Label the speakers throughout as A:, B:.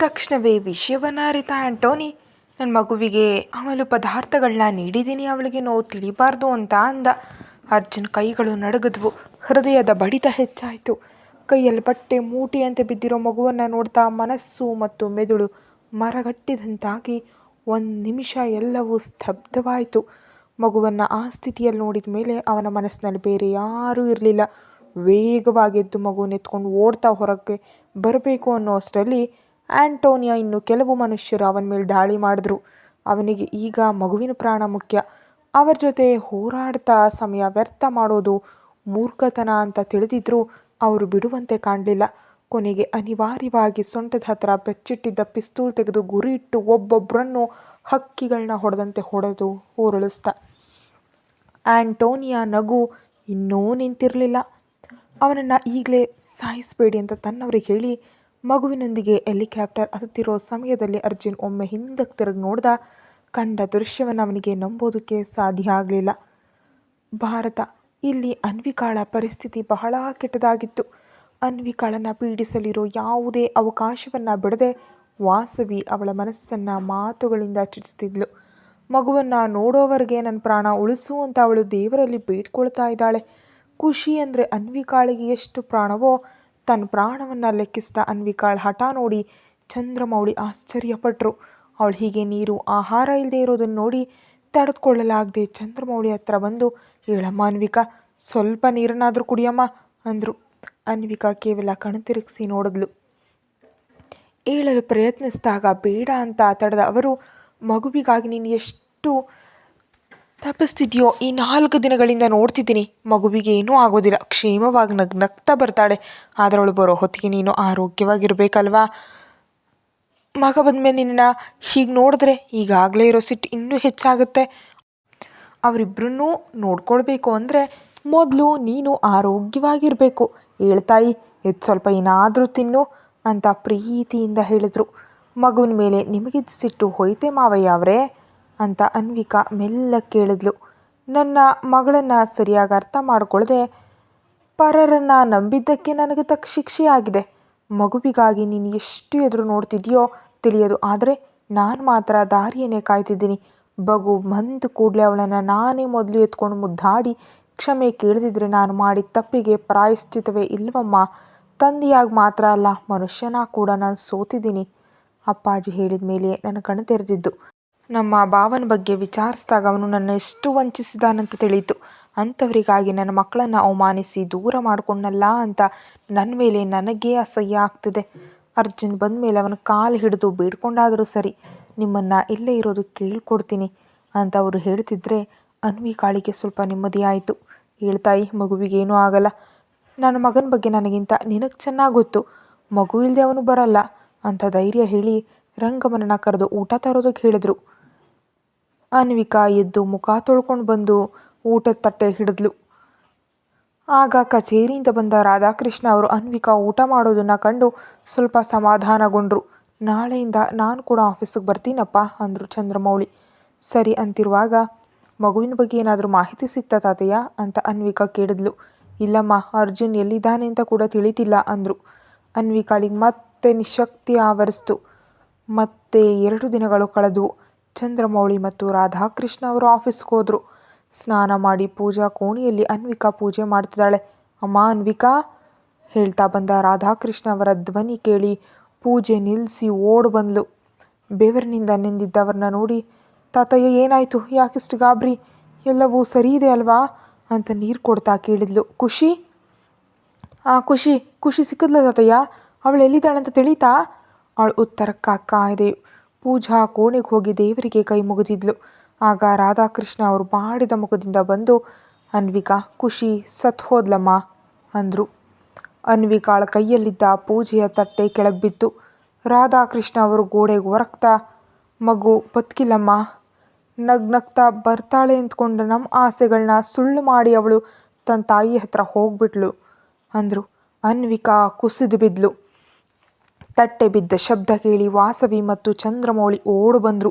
A: ತಕ್ಷಣವೇ ವಿಷಯವನ್ನು ಅರಿತ ಆಂಟೋನಿ ನನ್ನ ಮಗುವಿಗೆ ಅಮಲು ಪದಾರ್ಥಗಳನ್ನ ನೀಡಿದ್ದೀನಿ, ಅವಳಿಗೆ ನೋವು ತಿಳಿಬಾರ್ದು ಅಂತ ಅಂದ. ಅರ್ಜುನ್ ಕೈಗಳು ನಡುಗಿದ್ವು, ಹೃದಯದ ಬಡಿತ ಹೆಚ್ಚಾಯಿತು. ಕೈಯಲ್ಲಿ ಬಟ್ಟೆ ಮೂಟೆಯಂತೆ ಬಿದ್ದಿರೋ ಮಗುವನ್ನು ನೋಡ್ತಾ ಮನಸ್ಸು ಮತ್ತು ಮೆದುಳು ಮರಗಟ್ಟಿದಂತಾಗಿ ಒಂದು ನಿಮಿಷ ಎಲ್ಲವೂ ಸ್ತಬ್ಧವಾಯಿತು. ಮಗುವನ್ನು ಆ ಸ್ಥಿತಿಯಲ್ಲಿ ನೋಡಿದ ಮೇಲೆ ಅವನ ಮನಸ್ಸಿನಲ್ಲಿ ಬೇರೆ ಯಾರೂ ಇರಲಿಲ್ಲ. ವೇಗವಾಗಿ ಎದ್ದು ಮಗುವನ್ನು ಎತ್ಕೊಂಡು ಓಡ್ತಾ ಹೊರಗೆ ಬರಬೇಕು ಅನ್ನೋ ಅಷ್ಟರಲ್ಲಿ ಆಂಟೋನಿಯಾ ಇನ್ನು ಕೆಲವು ಮನುಷ್ಯರು ಅವನ ಮೇಲೆ ದಾಳಿ ಮಾಡಿದ್ರು. ಅವನಿಗೆ ಈಗ ಮಗುವಿನ ಪ್ರಾಣ ಮುಖ್ಯ. ಅವರ ಜೊತೆ ಹೋರಾಡ್ತಾ ಸಮಯ ವ್ಯರ್ಥ ಮಾಡೋದು ಮೂರ್ಖತನ ಅಂತ ತಿಳಿದಿದ್ರು ಅವರು ಬಿಡುವಂತೆ ಕಾಣಲಿಲ್ಲ. ಕೊನೆಗೆ ಅನಿವಾರ್ಯವಾಗಿ ಸೊಂಟದ ಹತ್ರ ಬೆಚ್ಚಿಟ್ಟಿದ್ದ ಪಿಸ್ತೂಲ್ ತೆಗೆದು ಗುರಿ ಇಟ್ಟು ಒಬ್ಬೊಬ್ಬರನ್ನು ಹಕ್ಕಿಗಳನ್ನ ಹೊಡೆದಂತೆ ಹೊಡೆದು ಉರುಳಿಸ್ದ. ಆಂಟೋನಿಯಾ ನಗು ಇನ್ನೂ ನಿಂತಿರಲಿಲ್ಲ. ಅವನನ್ನು ಈಗಲೇ ಸಾಯಿಸಬೇಡಿ ಅಂತ ತನ್ನವರಿಗೆ ಹೇಳಿ ಮಗುವಿನೊಂದಿಗೆ ಹೆಲಿಕಾಪ್ಟರ್ ಹತ್ತುತ್ತಿರೋ ಸಮಯದಲ್ಲಿ ಅರ್ಜುನ್ ಒಮ್ಮೆ ಹಿಂದಕ್ಕೆ ತಿರುಗಿ ನೋಡ್ದ. ಕಂಡ ದೃಶ್ಯವನ್ನು ಅವನಿಗೆ ನಂಬೋದಕ್ಕೆ ಸಾಧ್ಯ ಆಗಲಿಲ್ಲ. ಭಾರತ, ಇಲ್ಲಿ ಅನ್ವಿಕಾಳ ಪರಿಸ್ಥಿತಿ ಬಹಳ ಕೆಟ್ಟದಾಗಿತ್ತು. ಅನ್ವಿಕಾಳನ್ನು ಪೀಡಿಸಲಿರೋ ಯಾವುದೇ ಅವಕಾಶವನ್ನು ಬಿಡದೆ ವಾಸವಿ ಅವಳ ಮನಸ್ಸನ್ನು ಮಾತುಗಳಿಂದ ಚುಚ್ಚಿದ್ಲು. ಮಗುವನ್ನು ನೋಡೋವರೆಗೆ ನನ್ನ ಪ್ರಾಣ ಉಳಿಸು ಅಂತ ಅವಳು ದೇವರಲ್ಲಿ ಬೇಡ್ಕೊಳ್ತಾ ಇದ್ದಾಳೆ. ಖುಷಿ ಅಂದರೆ ಅನ್ವಿಕಾಳಿಗೆ ಎಷ್ಟು ಪ್ರಾಣವೋ ತನ್ನ ಪ್ರಾಣವನ್ನು ಲೆಕ್ಕಿಸಿದ ಅನ್ವಿಕಾಳ ಹಠ ನೋಡಿ ಚಂದ್ರಮೌಳಿ ಆಶ್ಚರ್ಯಪಟ್ಟರು. ಅವಳು ಹೀಗೆ ನೀರು ಆಹಾರ ಇಲ್ಲದೆ ಇರೋದನ್ನು ನೋಡಿ ತಡೆದುಕೊಳ್ಳಲಾಗದೆ ಚಂದ್ರಮೌಳಿ ಹತ್ರ ಬಂದು, ಹೇಳಮ್ಮ ಅನ್ವಿಕಾ, ಸ್ವಲ್ಪ ನೀರನ್ನಾದರೂ ಕುಡಿಯಮ್ಮ ಅಂದರು. ಅನ್ವಿಕಾ ಕೇವಲ ಕಣ್ತಿರುಗಿಸಿ ನೋಡಿದ್ಲು. ಹೇಳಲು ಪ್ರಯತ್ನಿಸಿದಾಗ ಬೇಡ ಅಂತ ತಡೆದ ಅವರು, ಮಗುವಿಗಾಗಿ ನೀನು ಎಷ್ಟು ತಪ್ಪಿಸ್ತಿದ್ಯೋ ಈ 4 ದಿನಗಳಿಂದ ನೋಡ್ತಿದ್ದೀನಿ. ಮಗುವಿಗೆ ಏನೂ ಆಗೋದಿಲ್ಲ, ಕ್ಷೇಮವಾಗಿ ನಗ್ನಗ್ತಾ ಬರ್ತಾಳೆ. ಆದರೆ ಅವಳು ಬರೋ ಹೊತ್ತಿಗೆ ನೀನು ಆರೋಗ್ಯವಾಗಿರ್ಬೇಕಲ್ವಾ? ಮಗ ಬಂದಮೇಲೆ ನಿನ್ನ ಹೀಗೆ ನೋಡಿದ್ರೆ ಈಗಾಗಲೇ ಇರೋ ಸಿಟ್ಟು ಇನ್ನೂ ಹೆಚ್ಚಾಗುತ್ತೆ. ಅವರಿಬ್ಬರನ್ನೂ ನೋಡ್ಕೊಳ್ಬೇಕು ಅಂದರೆ ಮೊದಲು ನೀನು ಆರೋಗ್ಯವಾಗಿರಬೇಕು. ಹೇಳ್ತಾಯಿ, ಇದು ಸ್ವಲ್ಪ ಏನಾದರೂ ತಿನ್ನು ಅಂತ ಪ್ರೀತಿಯಿಂದ ಹೇಳಿದ್ರು. ಮಗುವಿನ ಮೇಲೆ ನಿಮಗಿದ್ದ ಸಿಟ್ಟು ಹೋಯ್ತೆ ಮಾವಯ್ಯ ಅವರೇ ಅಂತ ಅನ್ವಿಕಾ ಮೆಲ್ಲ ಕೇಳಿದ್ಲು. ನನ್ನ ಮಗಳನ್ನು ಸರಿಯಾಗಿ ಅರ್ಥ ಮಾಡ್ಕೊಳ್ಳದೆ ಪರರನ್ನು ನಂಬಿದ್ದಕ್ಕೆ ನನಗೆ ತಕ್ಕ ಶಿಕ್ಷೆ ಆಗಿದೆ. ಮಗುವಿಗಾಗಿ ನೀನು ಎಷ್ಟು ಎದುರು ನೋಡ್ತಿದ್ಯೋ ತಿಳಿಯೋದು, ಆದರೆ ನಾನು ಮಾತ್ರ ದಾರಿಯನ್ನೇ ಕಾಯ್ತಿದ್ದೀನಿ. ಮಗು ಬಂದ ಕೂಡಲೇ ಅವಳನ್ನು ನಾನೇ ಮೊದಲು ಎತ್ಕೊಂಡು ಮುದ್ದಾಡಿ ಕ್ಷಮೆ ಕೇಳದಿದ್ರೆ ನಾನು ಮಾಡಿದ ತಪ್ಪಿಗೆ ಪ್ರಾಯಶ್ಚಿತವೇ ಇಲ್ವಮ್ಮ. ತಂದೆಯಾಗಿ ಮಾತ್ರ ಅಲ್ಲ, ಮನುಷ್ಯನ ಕೂಡ ನಾನು ಸೋತಿದ್ದೀನಿ. ಅಪ್ಪಾಜಿ ಹೇಳಿದ ಮೇಲೆ ನನ್ನ ಕಣ್ಣು ತೆರೆದಿದ್ದು. ನಮ್ಮ ಭಾವನ ಬಗ್ಗೆ ವಿಚಾರಿಸಿದಾಗ ಅವನು ನನ್ನ ಎಷ್ಟು ವಂಚಿಸಿದಾನಂತ ತಿಳಿಯಿತು. ಅಂಥವರಿಗಾಗಿ ನನ್ನ ಮಕ್ಕಳನ್ನು ಅವಮಾನಿಸಿ ದೂರ ಮಾಡಿಕೊಂಡಲ್ಲ ಅಂತ ನನ್ನ ಮೇಲೆ ನನಗೇ ಅಸಹ್ಯ ಆಗ್ತಿದೆ. ಅರ್ಜುನ್ ಬಂದ ಮೇಲೆ ಅವನ ಕಾಲು ಹಿಡಿದು ಬೇಡ್ಕೊಂಡಾದರೂ ಸರಿ ನಿಮ್ಮನ್ನು ಇಲ್ಲೇ ಇರೋದು ಕೇಳ್ಕೊಡ್ತೀನಿ ಅಂತ ಅವರು ಹೇಳ್ತಿದ್ರೆ ಅನ್ವಿಕಾಳಿಗೆ ಸ್ವಲ್ಪ ನೆಮ್ಮದಿ ಆಯಿತು. ಹೇಳ್ತಾಯಿ, ಮಗುವಿಗೇನೂ ಆಗಲ್ಲ. ನನ್ನ ಮಗನ ಬಗ್ಗೆ ನನಗಿಂತ ನಿನಗೆ ಚೆನ್ನಾಗಿ ಗೊತ್ತು. ಮಗು ಇಲ್ಲದೆ ಅವನು ಬರಲ್ಲ ಅಂತ ಧೈರ್ಯ ಹೇಳಿ ರಂಗಮ್ಮನನ್ನು ಕರೆದು ಊಟ ತರೋದಕ್ಕೆ ಹೇಳಿದ್ರು. ಅನ್ವಿಕಾ ಎದ್ದು ಮುಖ ತೊಳ್ಕೊಂಡು ಬಂದು ಊಟದ ತಟ್ಟೆ ಹಿಡಿದ್ಲು. ಆಗ ಕಚೇರಿಯಿಂದ ಬಂದ ರಾಧಾಕೃಷ್ಣ ಅವರು ಅನ್ವಿಕಾ ಊಟ ಮಾಡೋದನ್ನು ಕಂಡು ಸ್ವಲ್ಪ ಸಮಾಧಾನಗೊಂಡ್ರು. ನಾಳೆಯಿಂದ ನಾನು ಕೂಡ ಆಫೀಸಿಗೆ ಬರ್ತೀನಪ್ಪ ಅಂದರು ಚಂದ್ರಮೌಳಿ. ಸರಿ ಅಂತಿರುವಾಗ, ಮಗುವಿನ ಬಗ್ಗೆ ಏನಾದರೂ ಮಾಹಿತಿ ಸಿಗ್ತಾ ತಾತಯ್ಯ ಅಂತ ಅನ್ವಿಕಾ ಕೇಳಿದ್ಲು. ಇಲ್ಲಮ್ಮ, ಅರ್ಜುನ್ ಎಲ್ಲಿದ್ದಾನೆ ಅಂತ ಕೂಡ ತಿಳಿತಿಲ್ಲ ಅಂದರು. ಅನ್ವಿಕಾಳಿಗೆ ಮತ್ತೆ ನಿಶಕ್ತಿ ಆವರಿಸ್ತು. ಮತ್ತೆ 2 ದಿನಗಳು ಕಳೆದವು. ಚಂದ್ರಮೌಳಿ ಮತ್ತು ರಾಧಾಕೃಷ್ಣ ಅವರು ಆಫೀಸ್ಗೆ ಹೋದರು. ಸ್ನಾನ ಮಾಡಿ ಪೂಜಾ ಕೋಣೆಯಲ್ಲಿ ಅನ್ವಿಕಾ ಪೂಜೆ ಮಾಡ್ತಿದ್ದಾಳೆ. ಅಮ್ಮ ಅನ್ವಿಕಾ ಹೇಳ್ತಾ ಬಂದ ರಾಧಾಕೃಷ್ಣ ಅವರ ಧ್ವನಿ ಕೇಳಿ ಪೂಜೆ ನಿಲ್ಲಿಸಿ ಓಡ್ ಬಂದ್ಲು. ಬೆವರಿನಿಂದ ನೆಂದಿದ್ದವ್ರನ್ನ ನೋಡಿ, ತಾತಯ್ಯ ಏನಾಯಿತು, ಯಾಕಿಷ್ಟು ಗಾಬರಿ, ಎಲ್ಲವೂ ಸರಿ ಇದೆ ಅಲ್ವಾ ಅಂತ ನೀರು ಕೊಡ್ತಾ ಕೇಳಿದ್ಲು. ಖುಷಿ ಖುಷಿ ಸಿಕ್ಕಿದ್ಲ ತಾತಯ್ಯ, ಅವಳು ಎಲ್ಲಿದ್ದಾಳಂತ ತಿಳಿತಾ? ಅವಳು ಉತ್ತರಕ್ಕೆ ಕಾಯ್ದೆ ಪೂಜಾ ಕೋಣೆಗೆ ಹೋಗಿ ದೇವರಿಗೆ ಕೈ ಮುಗಿದಿದ್ಲು. ಆಗ ರಾಧಾಕೃಷ್ಣ ಅವರು ಬಾಡಿದ ಮುಖದಿಂದ ಬಂದು, ಅನ್ವಿಕಾ, ಖುಷಿ ಸತ್ ಹೋದ್ಲಮ್ಮ ಅಂದರು. ಅನ್ವಿಕಾಳ ಕೈಯಲ್ಲಿದ್ದ ಪೂಜೆಯ ತಟ್ಟೆ ಕೆಳಗೆ ಬಿತ್ತು. ರಾಧಾಕೃಷ್ಣ ಅವರು ಗೋಡೆಗೆ ಒರಗ್ತಾ, ಮಗು ಬದುಕಿಲ್ಲಮ್ಮ, ನಗ್ನಗ್ತಾ ಬರ್ತಾಳೆ ಅಂದ್ಕೊಂಡ ನಮ್ಮ ಆಸೆಗಳನ್ನ ಸುಳ್ಳು ಮಾಡಿ ಅವಳು ತನ್ನ ತಾಯಿ ಹತ್ರ ಹೋಗ್ಬಿಟ್ಲು ಅಂದರು. ಅನ್ವಿಕಾ ಕುಸಿದು ಬಿದ್ಲು. ತಟ್ಟೆ ಬಿದ್ದ ಶಬ್ದ ಕೇಳಿ ವಾಸವಿ ಮತ್ತು ಚಂದ್ರಮೌಳಿ ಓಡು ಬಂದರು.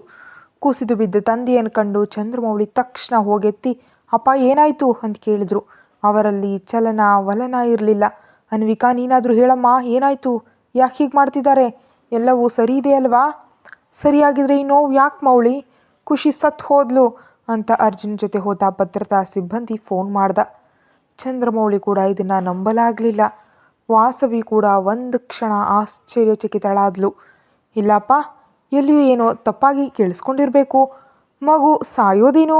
A: ಕುಸಿದು ಬಿದ್ದ ತಂದೆಯನ್ನು ಕಂಡು ಚಂದ್ರಮೌಳಿ ತಕ್ಷಣ ಹೋಗೆತ್ತಿ, ಅಪ್ಪ ಏನಾಯಿತು ಅಂತ ಕೇಳಿದ್ರು. ಅವರಲ್ಲಿ ಚಲನ ವಲನ ಇರಲಿಲ್ಲ. ಅನ್ವಿಕಾ, ನೀನಾದರೂ ಹೇಳಮ್ಮ, ಏನಾಯಿತು, ಯಾಕೆ ಹೀಗೆ ಮಾಡ್ತಿದ್ದಾರೆ, ಎಲ್ಲವೂ ಸರಿ ಇದೆಯಲ್ವಾ? ಸರಿಯಾಗಿದ್ರೆ ಈ ನೋವು ಯಾಕೆ ಮೌಳಿ? ಖುಷಿ ಸತ್ತು ಹೋದ್ಲು ಅಂತ ಅರ್ಜುನ್ ಜೊತೆ ಹೋದ ಭದ್ರತಾ ಸಿಬ್ಬಂದಿ ಫೋನ್ ಮಾಡ್ದ. ಚಂದ್ರಮೌಳಿ ಕೂಡ ಇದನ್ನು ನಂಬಲಾಗಲಿಲ್ಲ. ವಾಸವಿ ಕೂಡ ಒಂದು ಕ್ಷಣ ಆಶ್ಚರ್ಯಚಕಿತಳಾದ್ಲು. ಇಲ್ಲಪ್ಪ, ಎಲ್ಲಿಯೂ ಏನೋ ತಪ್ಪಾಗಿ ಕೇಳಿಸ್ಕೊಂಡಿರ್ಬೇಕು. ಮಗು ಸಾಯೋದೇನೋ?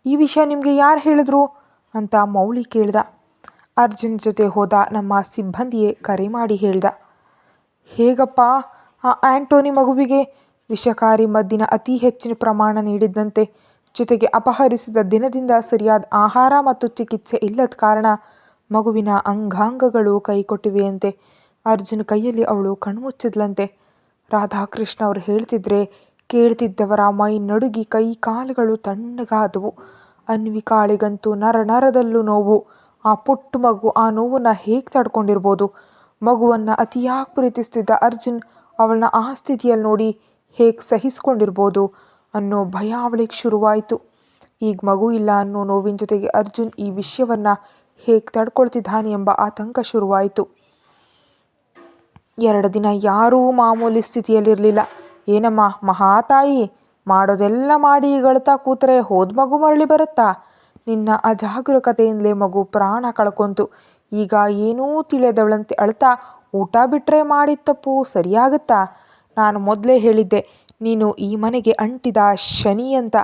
A: ಈ ವಿಷಯ ನಿಮಗೆ ಯಾರು ಹೇಳಿದ್ರು ಅಂತ ಮೌಳಿ ಕೇಳ್ದ. ಅರ್ಜುನ್ ಜೊತೆ ಹೋದ ನಮ್ಮ ಸಿಬ್ಬಂದಿಯೇ ಕರೆ ಮಾಡಿ ಹೇಳ್ದ. ಹೇಗಪ್ಪ, ಆ ಆ್ಯಂಟೋನಿ ಮಗುವಿಗೆ ವಿಷಕಾರಿ ಮದ್ದಿನ ಅತಿ ಹೆಚ್ಚಿನ ಪ್ರಮಾಣ ನೀಡಿದ್ದಂತೆ. ಜೊತೆಗೆ ಅಪಹರಿಸಿದ ದಿನದಿಂದ ಸರಿಯಾದ ಆಹಾರ ಮತ್ತು ಚಿಕಿತ್ಸೆ ಇಲ್ಲದ ಕಾರಣ ಮಗುವಿನ ಅಂಗಾಂಗಗಳು ಕೈಕೊಟ್ಟಿವೆಯಂತೆ. ಅರ್ಜುನ್ ಕೈಯಲ್ಲಿ ಅವಳು ಕಣ್ಮುಚ್ಚಿದ್ಲಂತೆ. ರಾಧಾಕೃಷ್ಣ ಅವರು ಹೇಳ್ತಿದ್ರೆ ಕೇಳ್ತಿದ್ದವರ ಮೈ ನಡುಗಿ ಕೈ ಕಾಲುಗಳು ತಣ್ಣಗಾದವು. ಅನ್ವಿಕಾಳಿಗಂತೂ ನರ ನರದಲ್ಲೂ ನೋವು. ಆ ಪುಟ್ಟ ಮಗು ಆ ನೋವನ್ನು ಹೇಗೆ ತಡ್ಕೊಂಡಿರ್ಬೋದು? ಮಗುವನ್ನು ಅತಿಯಾಗಿ ಪ್ರೀತಿಸ್ತಿದ್ದ ಅರ್ಜುನ್ ಅವಳನ್ನ ಆ ಸ್ಥಿತಿಯಲ್ಲಿ ನೋಡಿ ಹೇಗೆ ಸಹಿಸ್ಕೊಂಡಿರ್ಬೋದು ಅನ್ನೋ ಭಯ ಅವಳಿಗೆ ಶುರುವಾಯಿತು. ಈಗ ಮಗು ಇಲ್ಲ ಅನ್ನೋ ನೋವಿನ ಜೊತೆಗೆ ಅರ್ಜುನ್ ಈ ವಿಷಯವನ್ನು ಹೇಗೆ ತಡ್ಕೊಳ್ತಿದ್ದಾನೆ ಎಂಬ ಆತಂಕ ಶುರುವಾಯಿತು. 2 ದಿನ ಯಾರೂ ಮಾಮೂಲಿ ಸ್ಥಿತಿಯಲ್ಲಿರಲಿಲ್ಲ. ಏನಮ್ಮ ಮಹಾತಾಯಿ, ಮಾಡೋದೆಲ್ಲ ಮಾಡಿ ಈಗಳ್ತಾ ಕೂತರೆ ಹೋದ ಮಗು ಮರಳಿ ಬರುತ್ತಾ? ನಿನ್ನ ಅಜಾಗರೂಕತೆಯಿಂದಲೇ ಮಗು ಪ್ರಾಣ ಕಳ್ಕೊಂತು. ಈಗ ಏನೂ ತಿಳಿಯದವಳಂತೆ ಅಳ್ತಾ ಊಟ ಬಿಟ್ಟರೆ ಮಾಡಿದ ತಪ್ಪು ಸರಿಯಾಗುತ್ತಾ? ನಾನು ಮೊದಲೇ ಹೇಳಿದ್ದೆ, ನೀನು ಈ ಮನೆಗೆ ಅಂಟಿದ ಶನಿ ಅಂತ.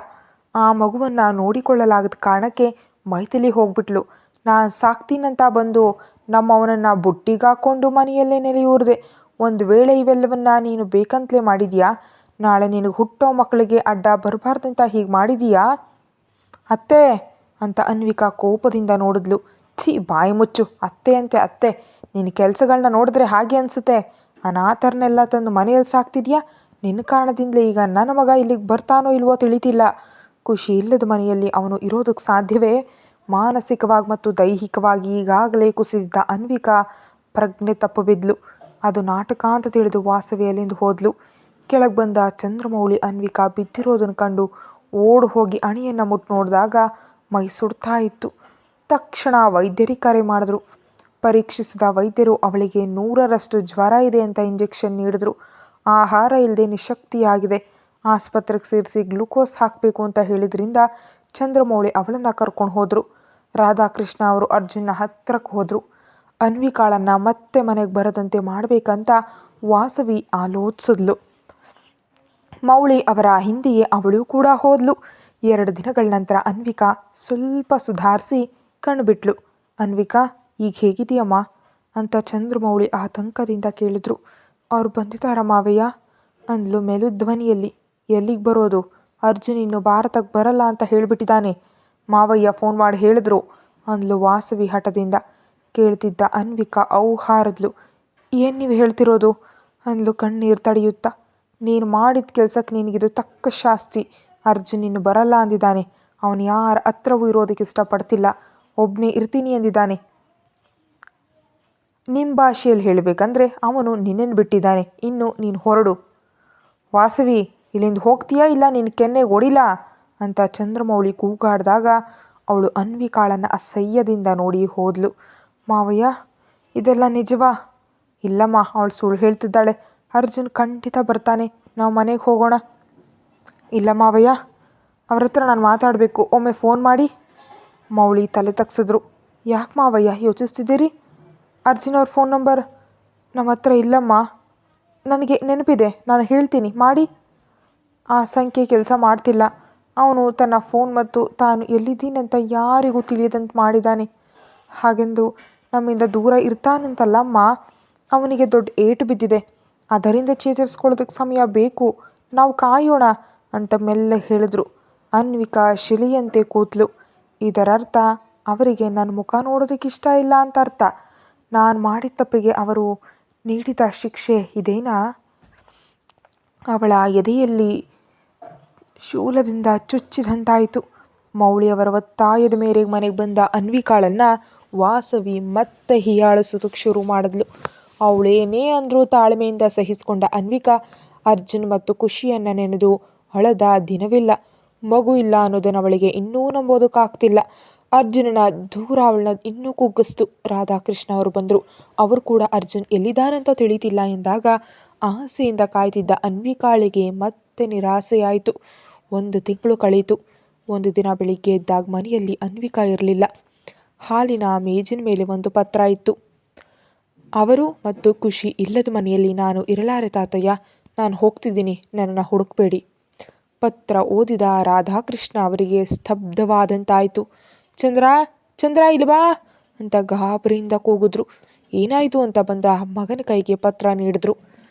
A: ಆ ಮಗುವನ್ನು ನೋಡಿಕೊಳ್ಳಲಾಗದ ಕಾರಣಕ್ಕೆ ಮೈಥಿಲಿ ಹೋಗ್ಬಿಟ್ಲು. ನಾನು ಸಾಕ್ತೀನಂತ ಬಂದು ನಮ್ಮವನನ್ನು ಬುಟ್ಟಿಗಾಕೊಂಡು ಮನೆಯಲ್ಲೇ ನೆಲೆಯೂರಿದೆ. ಒಂದು ವೇಳೆ ಇವೆಲ್ಲವನ್ನ ನೀನು ಬೇಕಂತಲೇ ಮಾಡಿದೀಯಾ? ನಾಳೆ ನಿನಗೆ ಹುಟ್ಟೋ ಮಕ್ಕಳಿಗೆ ಅಡ್ಡ ಬರಬಾರ್ದಂತ ಹೀಗೆ ಮಾಡಿದೀಯಾ? ಅತ್ತೆ ಅಂತ ಅನ್ವಿಕಾ ಕೋಪದಿಂದ ನೋಡಿದ್ಲು. ಛೀ, ಬಾಯಿ ಮುಚ್ಚು. ಅತ್ತೆ ಅಂತೆ ಅತ್ತೆ. ನಿನ್ನ ಕೆಲಸಗಳನ್ನ ನೋಡಿದ್ರೆ ಹಾಗೆ ಅನಿಸುತ್ತೆ. ಅನಾಥರನ್ನೆಲ್ಲ ತಂದು ಮನೆಯಲ್ಲಿ ಸಾಕ್ತಿದ್ಯಾ? ನಿನ್ನ ಕಾರಣದಿಂದಲೇ ಈಗ ನನ್ನ ಮಗ ಇಲ್ಲಿಗೆ ಬರ್ತಾನೋ ಇಲ್ವೋ ತಿಳಿತಿಲ್ಲ. ಖುಷಿ ಇಲ್ಲದ ಮನೆಯಲ್ಲಿ ಅವನು ಇರೋದಕ್ಕೆ ಸಾಧ್ಯವೇ? ಮಾನಸಿಕವಾಗಿ ಮತ್ತು ದೈಹಿಕವಾಗಿ ಈಗಾಗಲೇ ಕುಸಿದಿದ್ದ ಅನ್ವಿಕಾ ಪ್ರಜ್ಞೆ ತಪ್ಪಬಿದ್ಲು. ಅದು ನಾಟಕ ಅಂತ ತಿಳಿದು ವಾಸವಿ ಅಲ್ಲಿಂದ ಹೋದ್ಲು. ಕೆಳಗೆ ಬಂದ ಚಂದ್ರಮೌಳಿ ಅನ್ವಿಕಾ ಬಿದ್ದಿರೋದನ್ನು ಕಂಡು ಓಡಿ ಹೋಗಿ ಅಣಿಯನ್ನು ಮುಟ್ಟು ನೋಡಿದಾಗ ಮೈ ಸುಡ್ತಾ ಇತ್ತು. ತಕ್ಷಣ ವೈದ್ಯರಿಗೆ ಕರೆ ಮಾಡಿದ್ರು. ಪರೀಕ್ಷಿಸಿದ ವೈದ್ಯರು ಅವಳಿಗೆ 100ರಷ್ಟು ಜ್ವರ ಇದೆ ಅಂತ ಇಂಜೆಕ್ಷನ್ ನೀಡಿದ್ರು. ಆಹಾರ ಇಲ್ಲದೆ ನಿಶಕ್ತಿಯಾಗಿದೆ. ಆಸ್ಪತ್ರೆಗೆ ಸೇರಿಸಿ ಗ್ಲೂಕೋಸ್ ಹಾಕಬೇಕು ಅಂತ ಹೇಳಿದ್ರಿಂದ ಚಂದ್ರಮೌಳಿ ಅವಳನ್ನು ಕರ್ಕೊಂಡು ಹೋದರು. ರಾಧಾಕೃಷ್ಣ ಅವರು ಅರ್ಜುನ್ನ ಹತ್ತಿರಕ್ಕೆ ಹೋದರು. ಅನ್ವಿಕಾಳನ್ನು ಮತ್ತೆ ಮನೆಗೆ ಬರದಂತೆ ಮಾಡಬೇಕಂತ ವಾಸವಿ ಆಲೋಚಿಸಿದ್ಲು. ಮೌಳಿ ಅವರ ಹಿಂದೆಯೇ ಅವಳು ಕೂಡ ಹೋದ್ಲು. 2 ದಿನಗಳ ನಂತರ ಅನ್ವಿಕಾ ಸ್ವಲ್ಪ ಸುಧಾರಿಸಿ ಕಣ್ಬಿಟ್ಲು. ಅನ್ವಿಕಾ, ಈಗ ಹೇಗಿದೆಯಮ್ಮ ಅಂತ ಚಂದ್ರಮೌಳಿ ಆತಂಕದಿಂದ ಕೇಳಿದ್ರು. ಅವ್ರು ಬಂದಿದ್ದಾರ ಮಾವಯ್ಯ ಅಂದ್ಲು ಮೇಲು ಧ್ವನಿಯಲ್ಲಿ. ಎಲ್ಲಿಗೆ ಬರೋದು? ಅರ್ಜುನ್ ಇನ್ನು ಭಾರತಕ್ಕೆ ಬರಲ್ಲ ಅಂತ ಹೇಳಿಬಿಟ್ಟಿದ್ದಾನೆ. ಮಾವಯ್ಯ ಫೋನ್ ಮಾಡಿ ಹೇಳಿದ್ರು ಅಂದ್ಲು ವಾಸವಿ ಹಠದಿಂದ. ಕೇಳ್ತಿದ್ದ ಅನ್ವಿಕಾ ಔಹಾರದ್ಲು. ಏನು ನೀವು ಹೇಳ್ತಿರೋದು ಅಂದ್ಲು ಕಣ್ಣೀರು ತಡೆಯುತ್ತಾ. ನೀನು ಮಾಡಿದ ಕೆಲಸಕ್ಕೆ ನಿನಗಿದು ತಕ್ಕ ಶಾಸ್ತಿ. ಅರ್ಜುನ್ ಇನ್ನು ಬರಲ್ಲ ಅಂದಿದ್ದಾನೆ. ಅವನು ಯಾರ ಹತ್ರವೂ ಇರೋದಕ್ಕೆ ಇಷ್ಟಪಡ್ತಿಲ್ಲ. ಒಬ್ಬನೇ ಇರ್ತೀನಿ ಅಂದಿದ್ದಾನೆ. ನಿಮ್ಮ ಭಾಷೆಯಲ್ಲಿ ಹೇಳಬೇಕಂದ್ರೆ ಅವನು ನಿನ್ನನ್ನು ಬಿಟ್ಟಿದ್ದಾನೆ. ಇನ್ನು ನೀನು ಹೊರಡು. ವಾಸವಿ, ಇಲ್ಲಿಂದ ಹೋಗ್ತೀಯಾ ಇಲ್ಲ ನಿನ್ನ ಕೆನ್ನೆಗೆ ಹೊಡಿಲ್ಲ ಅಂತ ಚಂದ್ರಮೌಳಿ ಕೂಗಾಡಿದಾಗ ಅವಳು ಅನ್ವಿಕಾಳನ್ನು ಅಸಹ್ಯದಿಂದ ನೋಡಿ ಹೋದ್ಲು. ಮಾವಯ್ಯ, ಇದೆಲ್ಲ ನಿಜವಾ? ಇಲ್ಲಮ್ಮ, ಅವಳು ಸುಳ್ಳು ಹೇಳ್ತಿದ್ದಾಳೆ. ಅರ್ಜುನ್ ಖಂಡಿತ ಬರ್ತಾನೆ. ನಾವು ಮನೆಗೆ ಹೋಗೋಣ. ಇಲ್ಲ ಮಾವಯ್ಯ, ಅವ್ರ ಹತ್ರ ನಾನು ಮಾತಾಡಬೇಕು. ಒಮ್ಮೆ ಫೋನ್ ಮಾಡಿ. ಮೌಳಿ ತಲೆ ತಗ್ಸಿದ್ರು. ಯಾಕೆ ಮಾವಯ್ಯ ಯೋಚಿಸ್ತಿದ್ದೀರಿ? ಅರ್ಜುನ್ ಅವ್ರ ಫೋನ್ ನಂಬರ್ ನಮ್ಮ ಹತ್ರ ಇಲ್ಲಮ್ಮ. ನನಗೆ ನೆನಪಿದೆ, ನಾನು ಹೇಳ್ತೀನಿ, ಮಾಡಿ. ಆ ಸಂಖ್ಯೆ ಕೆಲಸ ಮಾಡ್ತಿಲ್ಲ. ಅವನು ತನ್ನ ಫೋನ್ ಮತ್ತು ತಾನು ಎಲ್ಲಿದ್ದೀನಂತ ಯಾರಿಗೂ ತಿಳಿಯದಂತೆ ಮಾಡಿದ್ದಾನೆ. ಹಾಗೆಂದು ನಮ್ಮಿಂದ ದೂರ ಇರ್ತಾನಂತಲ್ಲಮ್ಮ. ಅವನಿಗೆ ದೊಡ್ಡ ಏಟು ಬಿದ್ದಿದೆ. ಅದರಿಂದ ಚೇತರಿಸ್ಕೊಳ್ಳೋದಕ್ಕೆ ಸಮಯ ಬೇಕು. ನಾವು ಕಾಯೋಣ ಅಂತ ಮೆಲ್ಲ ಹೇಳಿದ್ರು. ಅನ್ವಿಕಾ ಶಿಲೆಯಂತೆ ಕೂತ್ಲು. ಇದರರ್ಥ ಅವರಿಗೆ ನನ್ನ ಮುಖ ನೋಡೋದಕ್ಕೆ ಇಷ್ಟ ಇಲ್ಲ ಅಂತ ಅರ್ಥ. ನಾನು ಮಾಡಿದ ತಪ್ಪಿಗೆ ಅವರು ನೀಡಿದ ಶಿಕ್ಷೆ ಇದೇನಾ? ಅವಳ ಎದೆಯಲ್ಲಿ ಶೂಲದಿಂದ ಚುಚ್ಚಿದಂತಾಯಿತು. ಮೌಳಿಯವರ ಒತ್ತಾಯದ ಮೇರೆಗೆ ಮನೆಗೆ ಬಂದ ಅನ್ವಿಕಾಳನ್ನು ವಾಸವಿ ಮತ್ತೆ ಹೀಯಾಳಿಸೋದಕ್ಕೆ ಶುರು ಮಾಡಿದ್ಲು. ಅವಳೇನೇ ಅಂದರೂ ತಾಳ್ಮೆಯಿಂದ ಸಹಿಸಿಕೊಂಡ ಅನ್ವಿಕಾ ಅರ್ಜುನ್ ಮತ್ತು ಖುಷಿಯನ್ನು ನೆನೆದು ಅಳದ ದಿನವಿಲ್ಲ. ಮಗು ಇಲ್ಲ ಅನ್ನೋದನ್ನು ಅವಳಿಗೆ ಇನ್ನೂ ನಂಬೋದಕ್ಕಾಗ್ತಿಲ್ಲ. ಅರ್ಜುನನ ದೂರ ಅವಳನ್ನ ಇನ್ನೂ ಕುಗ್ಗಿಸ್ತು. ರಾಧಾಕೃಷ್ಣ ಅವರು ಬಂದರು. ಅವರು ಕೂಡ ಅರ್ಜುನ್ ಎಲ್ಲಿದ್ದಾರಂತ ತಿಳಿತಿಲ್ಲ ಎಂದಾಗ ಆಸೆಯಿಂದ ಕಾಯ್ತಿದ್ದ ಅನ್ವಿಕಾಳಿಗೆ ಮತ್ತೆ ನಿರಾಸೆಯಾಯಿತು. 1 ತಿಂಗಳು ಕಳೆಯಿತು. ಒಂದು ದಿನ ಬೆಳಿಗ್ಗೆ ಎದ್ದಾಗ ಮನೆಯಲ್ಲಿ ಅನ್ವಿಕಾ ಇರಲಿಲ್ಲ. ಹಾಲಿನ ಮೇಜಿನ ಮೇಲೆ ಒಂದು ಪತ್ರ ಇತ್ತು. ಅವರು ಮತ್ತು ಖುಷಿ ಇಲ್ಲದ ಮನೆಯಲ್ಲಿ ನಾನು ಇರಲಾರೆ ತಾತಯ್ಯ, ನಾನು ಹೋಗ್ತಿದ್ದೀನಿ, ನನ್ನನ್ನು ಹುಡುಕಬೇಡಿ. ಪತ್ರ ಓದಿದ ರಾಧಾಕೃಷ್ಣ ಅವರಿಗೆ ಸ್ತಬ್ಧವಾದಂತಾಯಿತು. ಚಂದ್ರ, ಚಂದ್ರ ಇಲ್ಲಿ ಬಾ ಅಂತ ಗಾಬರಿಯಿಂದ ಕೂಗಿದ್ರು. ಏನಾಯಿತು ಅಂತ ಬಂದ ಮಗನ ಕೈಗೆ ಪತ್ರ ನೀಡಿದ್ರು.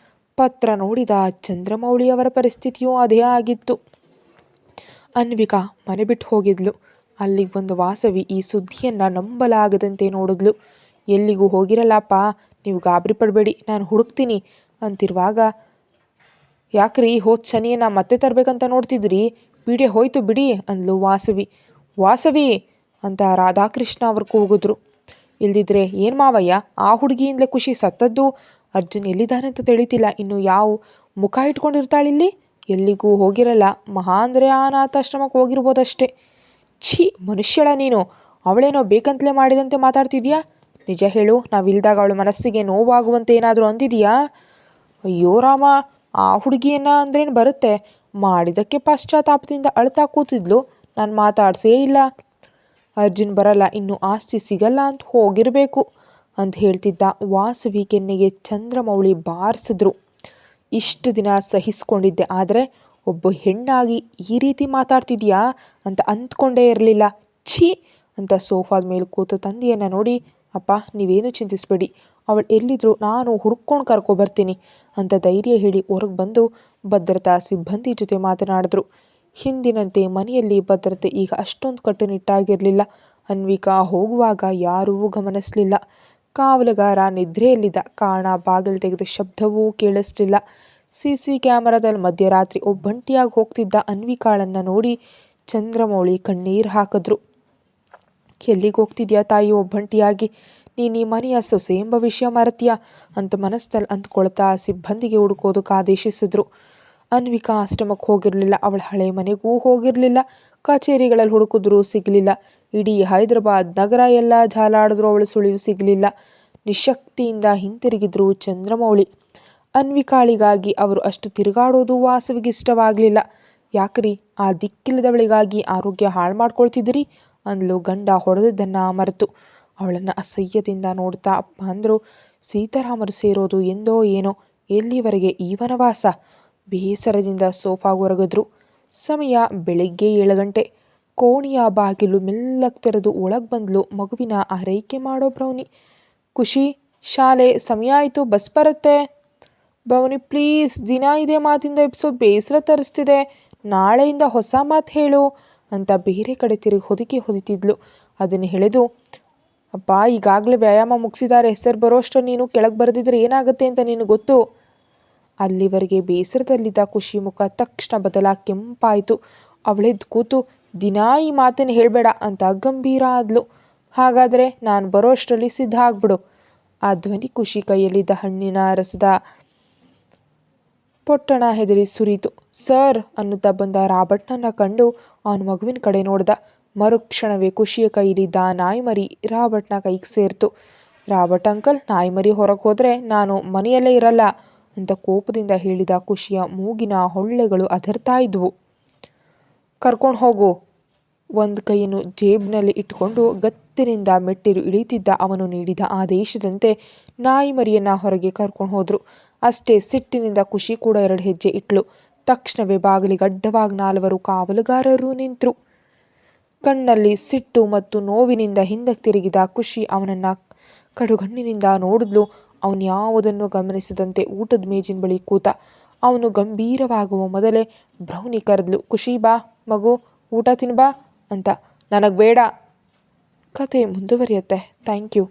A: ಪತ್ರ ನೋಡಿದ ಚಂದ್ರಮೌಳಿಯವರ ಪರಿಸ್ಥಿತಿಯೂ ಅದೇ ಆಗಿತ್ತು. ಅನ್ವಿಕಾ ಮನೆ ಬಿಟ್ಟು ಹೋಗಿದ್ಲು. ಅಲ್ಲಿಗೆ ಬಂದು ವಾಸವಿ ಈ ಸುದ್ದಿಯನ್ನು ನಂಬಲಾಗದಂತೆ ನೋಡಿದ್ಲು. ಎಲ್ಲಿಗೂ ಹೋಗಿರಲ್ಲಪ್ಪ, ನೀವು ಗಾಬರಿ ಪಡಬೇಡಿ, ನಾನು ಹುಡುಕ್ತೀನಿ ಅಂತಿರುವಾಗ, ಯಾಕ್ರಿ ಹೋದ ಶನಿಯನ್ನು ಮತ್ತೆ ತರಬೇಕಂತ ನೋಡ್ತಿದ್ರಿ, ಪೀಡೆ ಹೋಯ್ತು ಬಿಡಿ ಅಂದ್ಲು ವಾಸವಿ. ವಾಸವಿ ಅಂತ ರಾಧಾಕೃಷ್ಣ ಅವರು ಕೂಗಿದ್ರು. ಇಲ್ದಿದ್ರೆ ಏನು ಮಾವಯ್ಯ, ಆ ಹುಡುಗಿಯಿಂದಲೇ ಖುಷಿ ಸತ್ತದ್ದು. ಅರ್ಜುನ್ ಎಲ್ಲಿದ್ದಾನೆ ಅಂತ ತಿಳಿತಿಲ್ಲ. ಇನ್ನು ಯಾವ ಮುಖ ಇಟ್ಕೊಂಡಿರ್ತಾಳಿಲ್ಲಿ? ಎಲ್ಲಿಗೂ ಹೋಗಿರಲ್ಲ, ಮಹಾ ಅಂದರೆ ಅನಾಥಾಶ್ರಮಕ್ಕೆ ಹೋಗಿರ್ಬೋದಷ್ಟೇ. ಛೀ ಮನುಷ್ಯಳ ನೀನು, ಅವಳೇನೋ ಬೇಕಂತಲೇ ಮಾಡಿದಂತೆ ಮಾತಾಡ್ತಿದ್ಯಾ? ನಿಜ ಹೇಳು, ನಾವಿಲ್ದಾಗ ಅವಳ ಮನಸ್ಸಿಗೆ ನೋವಾಗುವಂತೆ ಏನಾದರೂ ಅಂದಿದೆಯಾ? ಅಯ್ಯೋ ರಾಮ, ಆ ಹುಡುಗಿಯನ್ನ ಅಂದ್ರೇನು ಬರುತ್ತೆ, ಮಾಡಿದ್ದಕ್ಕೆ ಪಶ್ಚಾತ್ತಾಪದಿಂದ ಅಳ್ತಾ ಕೂತಿದ್ಲು, ನಾನು ಮಾತಾಡ್ಸೇ ಇಲ್ಲ. ಅರ್ಜುನ್ ಬರಲ್ಲ, ಇನ್ನು ಆಸ್ತಿ ಸಿಗಲ್ಲ ಅಂತ ಹೋಗಿರಬೇಕು ಅಂತ ಹೇಳ್ತಿದ್ದ ವಾಸವಿ ಕೆನ್ನೆಗೆ ಚಂದ್ರಮೌಳಿ ಬಾರಿಸಿದ್ರು. ಇಷ್ಟು ದಿನ ಸಹಿಸ್ಕೊಂಡಿದ್ದೆ, ಆದರೆ ಒಬ್ಬ ಹೆಣ್ಣಾಗಿ ಈ ರೀತಿ ಮಾತಾಡ್ತಿದ್ಯಾ ಅಂತ ಅಂದ್ಕೊಂಡೇ ಇರಲಿಲ್ಲ. ಛೀ ಅಂತ ಸೋಫಾದ ಮೇಲೆ ಕೂತು ತಂದೆಯನ್ನು ನೋಡಿ, ಅಪ್ಪ ನೀವೇನು ಚಿಂತಿಸಬೇಡಿ, ಅವಳು ಎಲ್ಲಿದ್ರು ನಾನು ಹುಡ್ಕೊಂಡು ಕರ್ಕೊಬರ್ತೀನಿ ಅಂತ ಧೈರ್ಯ ಹೇಳಿ ಹೊರಗೆ ಬಂದು ಭದ್ರತಾ ಸಿಬ್ಬಂದಿ ಜೊತೆ ಮಾತನಾಡಿದ್ರು. ಹಿಂದಿನಂತೆ ಮನೆಯಲ್ಲಿ ಭದ್ರತೆ ಈಗ ಅಷ್ಟೊಂದು ಕಟ್ಟುನಿಟ್ಟಾಗಿರಲಿಲ್ಲ. ಅನ್ವಿಕಾ ಹೋಗುವಾಗ ಯಾರೂ ಗಮನಿಸಲಿಲ್ಲ. ಕಾವಲುಗಾರ ನಿದ್ರೆಯಲ್ಲಿದ್ದ ಕಾರಣ ಬಾಗಿಲು ತೆಗೆದ ಶಬ್ದವೂ ಕೇಳಿಸಲಿಲ್ಲ. CC ಕ್ಯಾಮರಾದಲ್ಲಿ ಮಧ್ಯರಾತ್ರಿ ಒಬ್ಬಂಟಿಯಾಗಿ ಹೋಗ್ತಿದ್ದ ಅನ್ವಿಕಾಳನ್ನು ನೋಡಿ ಚಂದ್ರಮೌಳಿ ಕಣ್ಣೀರು ಹಾಕಿದ್ರು. ಎಲ್ಲಿಗೆ ಹೋಗ್ತಿದ್ಯಾ ತಾಯಿ ಒಬ್ಬಂಟಿಯಾಗಿ, ನೀನು ಈ ಮನೆಯ ಸೊಸೆ ಎಂಬ ವಿಷಯ ಮರೆತೀಯಾ ಅಂತ ಮನಸ್ಸಲ್ಲಿ ಅಂದ್ಕೊಳ್ತಾ ಸಿಬ್ಬಂದಿಗೆ ಹುಡುಕೋದಕ್ಕೆ ಆದೇಶಿಸಿದ್ರು. ಅನ್ವಿಕಾ ಆಶ್ರಮಕ್ಕೆ ಹೋಗಿರಲಿಲ್ಲ, ಅವಳ ಹಳೆ ಮನೆಗೂ ಹೋಗಿರಲಿಲ್ಲ. ಕಚೇರಿಗಳಲ್ಲಿ ಹುಡುಕಿದ್ರೂ ಸಿಗಲಿಲ್ಲ. ಇಡೀ ಹೈದರಾಬಾದ್ ನಗರ ಎಲ್ಲ ಜಾಲಾಡಿದ್ರೂ ಅವಳು ಸುಳಿವು ಸಿಗಲಿಲ್ಲ. ನಿಶಕ್ತಿಯಿಂದ ಹಿಂತಿರುಗಿದ್ರು ಚಂದ್ರಮೌಳಿ. ಅನ್ವಿಕಾಳಿಗಾಗಿ ಅವರು ಅಷ್ಟು ತಿರುಗಾಡೋದು ವಾಸವಿಗೆ ಇಷ್ಟವಾಗಲಿಲ್ಲ. ಯಾಕ್ರಿ ಆ ದಿಕ್ಕಿಲ್ಲದವಳಿಗಾಗಿ ಆರೋಗ್ಯ ಹಾಳು ಮಾಡ್ಕೊಳ್ತಿದ್ದೀರಿ ಅಂದ್ಲು ಗಂಡ ಹೊಡೆದದ್ದನ್ನು ಮರೆತು. ಅವಳನ್ನು ಅಸಹ್ಯದಿಂದ ನೋಡ್ತಾ ಅಪ್ಪ ಅಂದರು, ಸೀತಾರಾಮರು ಸೇರೋದು ಎಂದೋ ಏನೋ, ಎಲ್ಲಿವರೆಗೆ ಈ ವನವಾಸ? ಬೇಸರದಿಂದ ಸೋಫಾಗೆ ಹೊರಗಿದ್ರು. ಸಮಯ ಬೆಳಿಗ್ಗೆ 7 ಗಂಟೆ. ಕೋಣೆಯ ಬಾಗಿಲು ಮೆಲ್ಲಗೆ ತೆರೆದು ಒಳಗೆ ಬಂದ್ಲು ಮಗುವಿನ ಆರೈಕೆ ಮಾಡೋ ಬ್ರೌನಿ. ಖುಷಿ, ಶಾಲೆ ಸಮಯ ಆಯಿತು, ಬಸ್ ಬರುತ್ತೆ. ಬ್ರೌನಿ ಪ್ಲೀಸ್, ದಿನ ಇದೇ ಮಾತಿಂದ ಎಬ್ಸೋದು ಬೇಸರ ತರಿಸ್ತಿದೆ, ನಾಳೆಯಿಂದ ಹೊಸ ಮಾತು ಹೇಳು ಅಂತ ಬೇರೆ ಕಡೆ ತಿರುಗಿ ಹೊದಿತಿದ್ಲು. ಅದನ್ನು ಹೇಳಿದು, ಅಪ್ಪ ಈಗಾಗಲೇ ವ್ಯಾಯಾಮ ಮುಗಿಸಿದ್ದಾರೆ, ಹೆಸರು ಬರೋಷ್ಟು ನೀನು ಕೆಳಗೆ ಬರೆದಿದ್ರೆ ಏನಾಗುತ್ತೆ ಅಂತ ನೀನು ಗೊತ್ತು. ಅಲ್ಲಿವರೆಗೆ ಬೇಸರದಲ್ಲಿದ್ದ ಖುಷಿ ಮುಖ ತಕ್ಷಣ ಕೆಂಪಾಯಿತು. ಅವಳೆದ್ದು ಕೂತು, ದಿನಾ ಈ ಮಾತನ್ನು ಹೇಳಬೇಡ ಅಂತ ಗಂಭೀರ ಆದ್ಲು. ಹಾಗಾದರೆ ನಾನು ಬರೋಷ್ಟರಲ್ಲಿ ಸಿದ್ಧ ಆಗ್ಬಿಡು. ಆ ಧ್ವನಿ ಖುಷಿ ಕೈಯಲ್ಲಿದ್ದ ಹಣ್ಣಿನ ರಸದ ಪೊಟ್ಟಣ ಹೆದರಿ ಸುರಿತು. ಸರ್ ಅನ್ನುತ್ತಾ ಬಂದ ರಾಬರ್ಟ್ನನ್ನ ಕಂಡು ಅವನ ಮಗುವಿನ ಕಡೆ ನೋಡ್ದ. ಮರುಕ್ಷಣವೇ ಖುಷಿಯ ಕೈಲಿದ್ದ ನಾಯಿಮರಿ ರಾಬರ್ಟ್ನ ಕೈಗೆ ಸೇರ್ತು. ರಾಬರ್ಟ್ ಅಂಕಲ್, ನಾಯಿಮರಿ ಹೊರಗೆ ಹೋದರೆ ನಾನು ಮನೆಯಲ್ಲೇ ಇರಲ್ಲ ಅಂತ ಕೋಪದಿಂದ ಹೇಳಿದ ಖುಷಿಯ ಮೂಗಿನ ಹೊಳ್ಳೆಗಳು ಅದರ್ತಾ ಇದ್ವು. ಕರ್ಕೊಂಡು ಹೋಗು. ಒಂದು ಕೈಯನ್ನು ಜೇಬ್ನಲ್ಲಿ ಇಟ್ಕೊಂಡು ಗತ್ತಿನಿಂದ ಮೆಟ್ಟಿಲು ಇಳಿತಿದ್ದ ಅವನು ನೀಡಿದ ಆದೇಶದಂತೆ ನಾಯಿಮರಿಯನ್ನು ಹೊರಗೆ ಕರ್ಕೊಂಡು ಹೋದ್ರು. ಅಷ್ಟೇ ಸಿಟ್ಟಿನಿಂದ ಖುಷಿ ಕೂಡ 2 ಹೆಜ್ಜೆ ಇಟ್ಲು. ತಕ್ಷಣವೇ ಬಾಗಿಲಿಗೆ ಅಡ್ಡವಾಗಿ 4 ಕಾವಲುಗಾರರು ನಿಂತರು. ಕಣ್ಣಲ್ಲಿ ಸಿಟ್ಟು ಮತ್ತು ನೋವಿನಿಂದ ಹಿಂದಕ್ಕೆ ತಿರುಗಿದ ಖುಷಿ ಅವನನ್ನು ಕಡುಗಣ್ಣಿನಿಂದ ನೋಡಿದ್ಲು. ಅವನು ಯಾವುದನ್ನು ಗಮನಿಸದಂತೆ ಊಟದ ಮೇಜಿನ ಬಳಿ ಕೂತ. ಅವನು ಗಂಭೀರವಾಗುವ ಮೊದಲೇ ಬ್ರೌನಿ ಕರೆದ್ಲು, ಖುಷಿ ಬಾ ಮಗು, ಊಟ ತಿನ್ಬಾ ಅಂತ. ನನಗೆ ಬೇಡ. ಕತೆ ಮುಂದುವರಿಯುತ್ತೆ. Thank you.